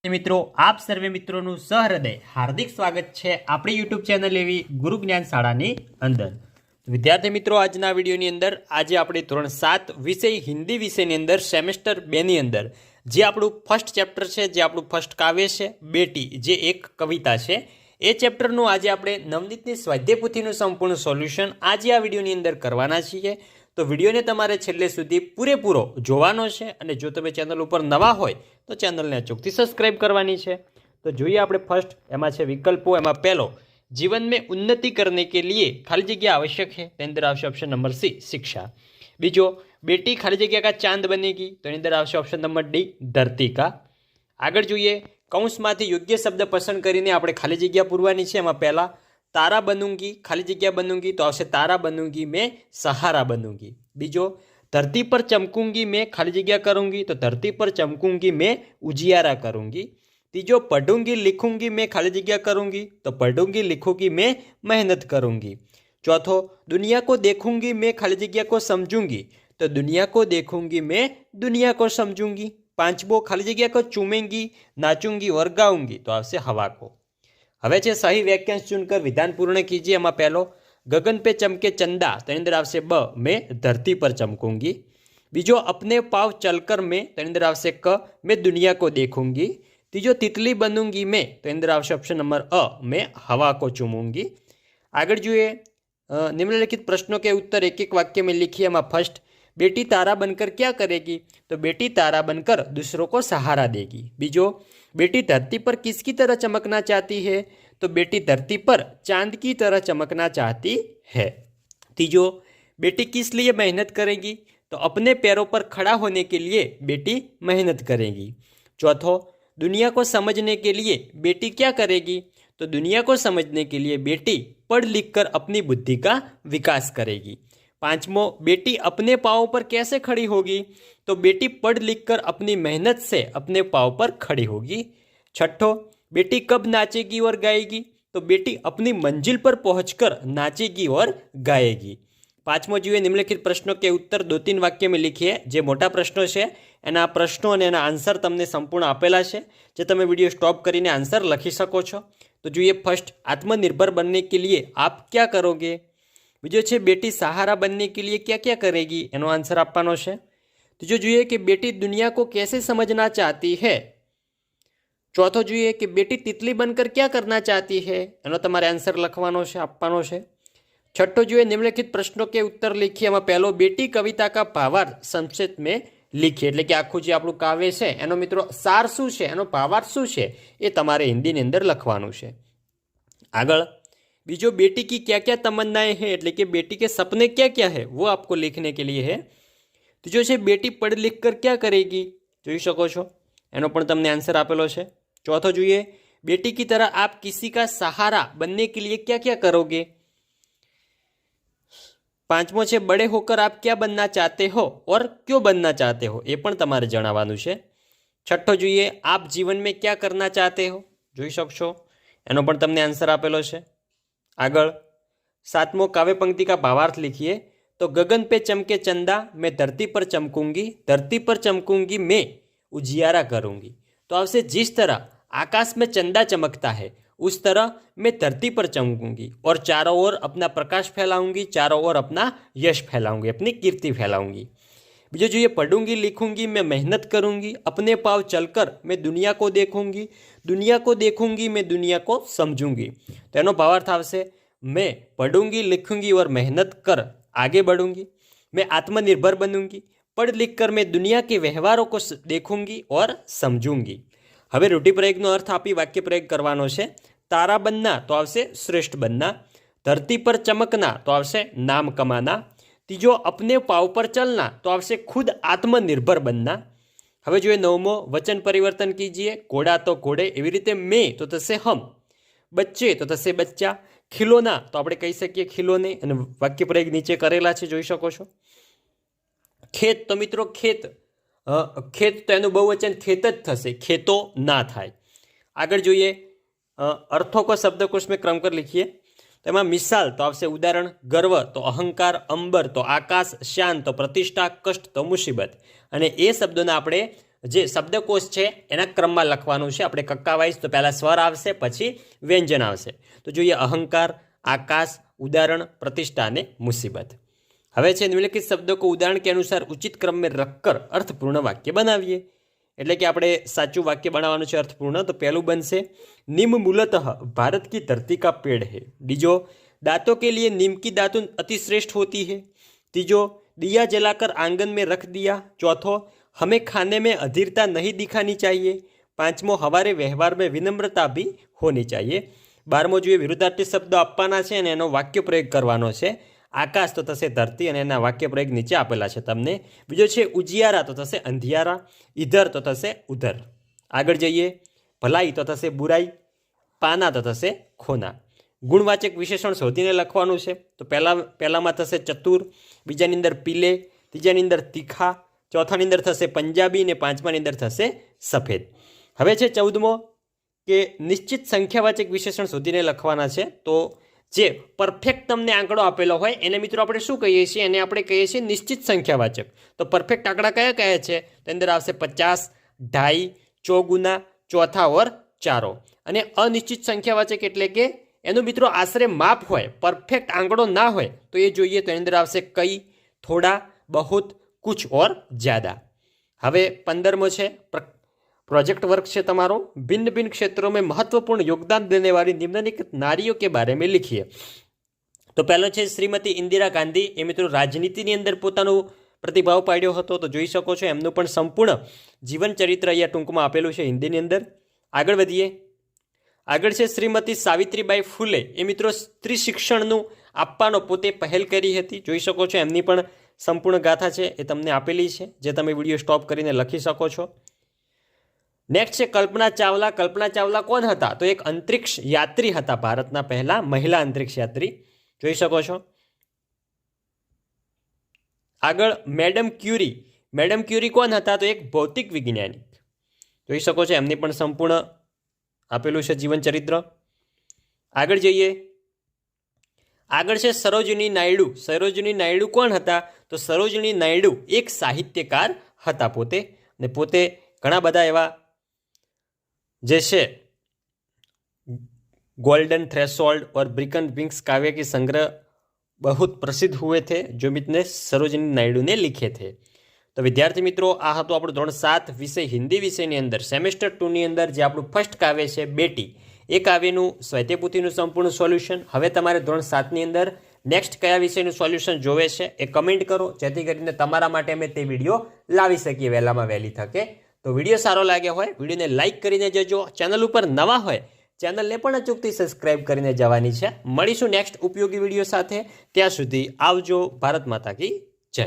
મિત્રો આપ સર્વે મિત્રોનું સહૃદય હાર્દિક સ્વાગત છે આપણી યુટ્યુબ ચેનલ એવી ગુરુ જ્ઞાન શાળાની અંદર। વિદ્યાર્થી મિત્રો આજના વિડીયોની અંદર આજે આપણે ધોરણ 7 વિષય હિન્દી વિષયની અંદર સેમેસ્ટર 2 ની અંદર જે આપણું ફર્સ્ટ ચેપ્ટર છે, જે આપણું ફર્સ્ટ કાવ્ય છે બેટી, જે એક કવિતા છે, એ ચેપ્ટરનું આજે આપણે નવનીતની સ્વાધ્યાય પોથીનું સંપૂર્ણ સોલ્યુશન આજે આ વિડીયોની અંદર કરવાના છીએ। તો વિડીયોને તમારે છેલ્લે સુધી પૂરેપૂરો જોવાનો છે અને જો તમે ચેનલ ઉપર નવા હોય તો ચેનલને અચૂકથી સબસ્ક્રાઇબ કરવાની છે। તો જોઈએ આપણે ફર્સ્ટ એમાં છે વિકલ્પો। એમાં પહેલો, जीवन में उन्नति करने के लिए खाली जगह आवश्यक है, तो अंदर आवश्यक ऑप्शन नंबर सी शिक्षा। बीजो, बेटी खाली जगह का चांद बनेगी, तो अंदर आवश्यक ऑप्शन नंबर डी धरती का। आगे જોઈએ કૌંસમાંથી યોગ્ય શબ્દ પસંદ કરીને આપણે ખાલી જગ્યા પૂરવાની છે। એમાં પહેલા तारा बनूंगी खाली जगह बनूंगी, तो आवश्यक तारा बनूंगी मैं सहारा बनूंगी। बीजो, धरती पर चमकूंगी मैं खाली जगह करूंगी, तो धरती पर चमकूंगी मैं उजियारा करूंगी। तीजो, पढ़ूंगी लिखूंगी मैं खाली जगह करूंगी, तो पढ़ूंगी लिखूंगी मैं मेहनत करूंगी। चौथो, दुनिया को देखूंगी मैं खाली जगह को समझूंगी, तो दुनिया को देखूंगी मैं दुनिया को समझूंगी। पांचवो, खाली जगह को चूमेंगी नाचूंगी और गाऊंगी, तो आवश्यक हवा को। हवे छे सही वाक्यांश चुनकर विधान पूर्ण कीजिए। एमां पहलो, गगन पे चमके चंदा, तो अंदर आवश्यक ब, मैं धरती पर चमकूंगी। बीजो, अपने पाँव चलकर मैं, तो अंदर आवश्यक क, मैं दुनिया को देखूंगी। तीजो, तितली बनूंगी मैं, तो अंदर आवश्यक ऑप्शन नंबर अ, मैं हवा को चूमूंगी। आगे જોઈએ निम्नलिखित प्रश्नों के उत्तर एक एक वाक्य में लिखिए। एमां फर्स्ट, बेटी तारा बनकर क्या करेगी, तो बेटी तारा बनकर दूसरों को सहारा देगी। बीजो, बेटी धरती पर किसकी तरह चमकना चाहती है, तो बेटी धरती पर चांद की तरह चमकना चाहती है। तीजो, बेटी किस लिए मेहनत करेगी, तो अपने पैरों पर खड़ा होने के लिए बेटी मेहनत करेगी। चौथो, दुनिया को समझने के लिए बेटी क्या करेगी, तो दुनिया को समझने के लिए बेटी पढ़ लिख कर अपनी बुद्धि का विकास करेगी। पांचवो, बेटी अपने पाँव पर कैसे खड़ी होगी, तो बेटी पढ़ लिख कर अपनी मेहनत से अपने पाँव पर खड़ी होगी। छठो, बेटी कब नाचेगी और गाएगी, तो बेटी अपनी मंजिल पर पहुंचकर नाचेगी और गाएगी। पांचमो જોઈએ निम्नलिखित प्रश्नों के उत्तर 2-3 वाक्य में लिखिए। जे मोटा प्रश्नों है एना प्रश्नों અને એના આન્સર તમને સંપૂર્ણ આપેલા છે, જે તમે વિડીયો સ્ટોપ કરીને આન્સર લખી શકો છો। તો જોઈએ फर्स्ट, आत्मनिर्भर बनने के लिए आप क्या करोगे। बीजो છે बेटी सहारा बनने के लिए क्या क्या करेगी, એનો આન્સર આપવાનો છે। तीजो જોઈએ कि बेटी दुनिया को कैसे समझना चाहती है। चौथो જોઈએ कि बेटी तितली बनकर क्या करना चाहती है, એનો તમારે આન્સર લખવાનો છે, આપવાનો છે। छठो જોઈએ निम्नलिखित प्रश्नों के उत्तर लिखिए। एमां पहलो, बेटी कविता का भावार्थ संक्षेप में लिखिए, એટલે કે આખું જે આપણું કાવ્ય છે એનો મિત્રો સાર શું છે, એનો ભાવાર્થ શું છે, એ તમારે હિન્દીની અંદર લખવાનું છે। આગળ बीजो, बेटी की क्या क्या तमन्नाएं हैं, એટલે કે बेटी के सपने क्या क्या है वो आपको लिखने के लिए है। तीजो છે बेटी पढ़ लिख कर क्या करेगी, જોઈ શકો છો, એનો પણ તમને આન્સર આપેલો છે। चौथो જોઈએ, बेटी की तरह आप किसी का सहारा बनने के लिए क्या क्या करोगे। पांचमो છે बड़े होकर आप क्या बनना चाहते हो और क्यों बनना चाहते हो, એ પણ તમારે જણાવવાનું છે। છઠ્ઠો જોઈએ, आप जीवन में क्या करना चाहते हो, જોઈ શકશો, એનો પણ તમને આન્સર આપેલો છે। आगळ सातमो, काव्य पंक्ति का भावार्थ लिखिए। तो गगन पे चमके चंदा, मैं धरती पर चमकूंगी, धरती पर चमकूंगी मैं उजियारा करूंगी। तो आपसे जिस तरह आकाश में चंदा चमकता है उस तरह मैं धरती पर चमकूंगी और चारों ओर अपना प्रकाश फैलाऊंगी, चारों ओर अपना यश फैलाऊंगी, अपनी कीर्ति फैलाऊंगी। बीजो જોઈએ, पढ़ूंगी लिखूंगी मैं मेहनत करूंगी, अपने पाँव चलकर मैं दुनिया को देखूंगी, दुनिया को देखूंगी मैं दुनिया को समझूंगी। तो એનો ભાવાર્થ આવશે, मैं पढ़ूंगी लिखूंगी और मेहनत कर आगे बढ़ूंगी, मैं आत्मनिर्भर बनूंगी, पढ़ लिख कर मैं दुनिया के व्यवहारों को देखूंगी और समझूंगी। હવે રૂઢિપ્રયોગનો અર્થ આપી વાક્ય પ્રયોગ કરવાનો છે। તારા બનના, તો આવશે શ્રેષ્ઠ બનના। ધરતી પર ચમકના, તો આવશે નામ કમાના। तीजो, अपने पाँव पर चलना, तो आपसे खुद आत्मनिर्भर बनना। हवे जो नवमो, वचन परिवर्तन कीजिए। घोड़ा तो घोड़े, एवी रीते मैं तो थशे हम, बच्चे तो थशे बच्चा, खिलोना तो આપણે કહી શકીએ खिलोने। અને વાક્ય પ્રયોગ નીચે કરેલા છે, જોઈ શકો છો। ખેત તો મિત્રો ખેત, ખેત તો એનું બહુવચન ખેત જ થશે, ખેતો ના થાય। આગળ જોઈએ અર્થો को शब्दकोश में क्रम कर लिखिए। तो एमां मिसाल तो आवशे उदाहरण, गर्व तो अहंकार, अंबर तो आकाश, शान तो प्रतिष्ठा, कष्ट तो मुसीबत। અને એ શબ્દોના આપણે જે શબ્દકોશ છે એના ક્રમમાં લખવાનું છે. આપણે કક્કાવાઇઝ તો પહેલાં સ્વર આવશે, પછી વ્યંજન આવશે. તો જોઈએ અહંકાર, આકાશ, ઉદાહરણ, પ્રતિષ્ઠા અને મુસીબત. હવે છે નિમ્નલિખિત शब्दों को उदाहरण के अनुसार उचित क्रम में रखकर अर्थपूर्ण वाक्य बनाविए. એટલે કે આપણે સાચું વાક્ય બનાવવાનું છે અર્થપૂર્ણ. તો પહેલું બનશે नीम मूलतः भारत की धरती का पेड़ है. બીજો दांतों के लिए नीम की दातुन अति श्रेष्ठ होती है. तीजो दिया जलाकर आंगन में रख दिया. चौथो हमें खाने में अधीरता नहीं दिखानी चाहिए. પાંચમો हमारे व्यवहार में विनम्रता भी होनी चाहिए. 12મો જોઈએ વિરુદ્ધાર્થી શબ્દો આપવાના છે અને એનો વાક્ય પ્રયોગ કરવાનો છે. આકાશ તો થશે ધરતી અને એના વાક્ય પ્રયોગ નીચે આપેલા છે તમને. બીજો છે ઉજિયારા તો થશે અંધિયારા. ઇધર તો થશે ઉધર. આગળ જઈએ ભલાઈ તો થશે બુરાઈ. પાના તો થશે ખોના. ગુણવાચક વિશેષણ શોધીને લખવાનું છે. તો પહેલામાં થશે ચતુર, બીજાની અંદર પીલે, ત્રીજાની અંદર તીખા, ચોથાની અંદર થશે પંજાબી અને પાંચમાની અંદર થશે સફેદ. હવે છે 14મો કે નિશ્ચિત સંખ્યાવાચક વિશેષણ શોધીને લખવાના છે. તો જે પરફેક્ટ તમને આંકડો આપેલો હોય એને મિત્રો આપણે શું કહીએ છીએ? એને આપણે કહીએ છીએ નિશ્ચિત સંખ્યાવાચક. તો પરફેક્ટ આંકડા કયા કયા છે? તો અંદર આવશે 50, 2.5, ચોગુના, ચોથા ઓર ચારો. અને અનિશ્ચિત સંખ્યાવાચક એટલે કે એનું મિત્રો આશરે માપ હોય, પરફેક્ટ આંકડો ના હોય તો એ જોઈએ. તો એની અંદર આવશે કઈ, થોડા, બહુત, કુછ ઓર જ્યાદા. હવે 15મો છે प्रोजेक्ट वर्क છે તમારો भिन्न भिन्न क्षेत्रों में महत्वपूर्ण योगदान देने वाली निम्नलिखित नारियों के बारे में लिखिए. तो પહેલો છે શ્રીમતી ઇન્દિરા ગાંધી. એ મિત્રો રાજનીતિની અંદર પોતાનો પ્રતિભાવ પાડ્યો હતો. તો જોઈ શકો છો એમનું પણ સંપૂર્ણ જીવન ચરિત્ર અહીંયા ટૂંકમાં આપેલું છે હિન્દીની અંદર. આગળ વધીએ. આગળ છે શ્રીમતી સાવિત્રીબાઈ ફૂલે. એ મિત્રો સ્ત્રી શિક્ષણનું આપવાનો પોતે પહેલ કરી હતી. જોઈ શકો છો એમની પણ સંપૂર્ણ ગાથા છે એ તમને આપેલી છે, જે તમે વિડીયો સ્ટોપ કરીને લખી શકો છો. નેક્સ્ટ છે કલ્પના ચાવલા. કલ્પના ચાવલા કોણ હતા? તો એક અંતરિક્ષ યાત્રી હતા, ભારતના પહેલા મહિલા અંતરિક્ષ યાત્રી. જોઈ શકો છો. આગળ મેડમ ક્યુરી. મેડમ ક્યુરી કોણ હતા? તો એક ભૌતિક વૈજ્ઞાનિક. જોઈ શકો છો એમની પણ સંપૂર્ણ આપેલું છે જીવન ચરિત્ર. આગળ જઈએ. આગળ છે સરોજિની નાયડુ. સરોજિની નાયડુ કોણ હતા? તો સરોજિની નાયડુ એક સાહિત્યકાર હતા પોતે, અને પોતે ઘણા બધા એવા જે છે गोल्डन थ्रेशोल्ड और ब्रिकन विंग्स काव्य के संग्रह बहुत प्रसिद्ध हुए थे जो मित्र सरोजिनी नायडू ने लिखे थे. तो विद्यार्थी मित्रों आ हतुं આપણું ધોરણ 7 વિષય હિન્દી વિષયની અંદર સેમેસ્ટર 2 ની અંદર જે આપણું ફર્સ્ટ કાવ્ય છે બેટી, એ કાવ્યનું સ્વાધ્યાયપોથીનું સંપૂર્ણ સોલ્યુશન. હવે તમારે ધોરણ 7 ની અંદર નેક્સ્ટ કયા વિષયનું સોલ્યુશન જોવે છે એ કમેન્ટ કરો, જેથી કરીને તમારા માટે અમે તે વિડીયો લાવી શકીએ વહેલામાં વહેલી તકે. તો વિડીયો સારો લાગ્યો હોય વિડીયોને લાઇક કરીને જજો. ચેનલ ઉપર નવા હોય ચેનલને પણ અચૂકથી સબસ્ક્રાઇબ કરીને જવાની છે. મળીશું નેક્સ્ટ ઉપયોગી વિડીયો સાથે. ત્યાં સુધી આવજો. ભારત માતા કી જય.